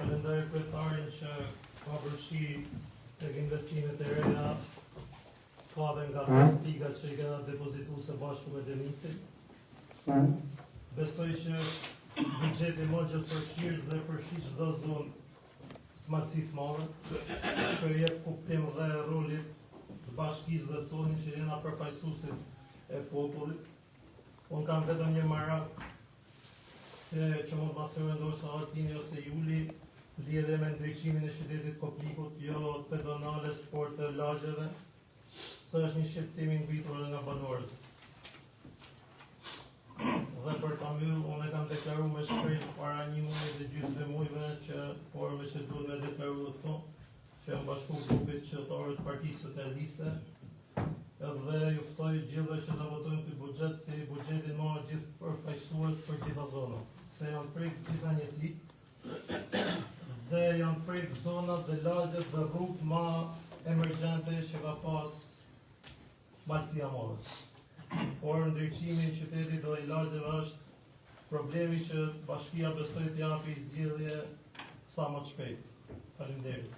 Falendoj kryetarin që ka përfshi tek investimet e reja, ka dhe nga investigat që i kena depozitu së bashku me Denisin. Besoj që buxheti më gjithëpërfshirës dhe përfshi çdo zonë malësisë madhe, që jep kuptim dhe rolit të bashkisë dhe toni që jena përfaqësuesit e popullit. Unë kam vetëm një marak që mund të pasojë ndoshta Altini ose Juli, lidhe me ndriçimin e qytetit Koplikut, jo pedonale, sport të lagjeve, së është një shqetësim i ngritur edhe nga banorët. Dhe për ta mbyll, unë e kam deklaruar me shkrim para një muaji dhe gjysmë dhe mujve që me që duhet me deklaruar këto, që jam bashku grupit qytetarëve të Partisë Socialiste, dhe ju ftoj gjithëve që ta votojnë ky buxhet si buxhetin më gjithë përfaqësues për gjitha zonat, se janë prek gjitha njësitë dhe janë prek zonat dhe lagjet dhe rrugët më emergjente që ka pas Malësia Madhe. Por ndriçimi i qytetit dhe i lagjeve është problemi që bashkia besoj të japi zgjidhje sa më të shpejt. Faleminderit.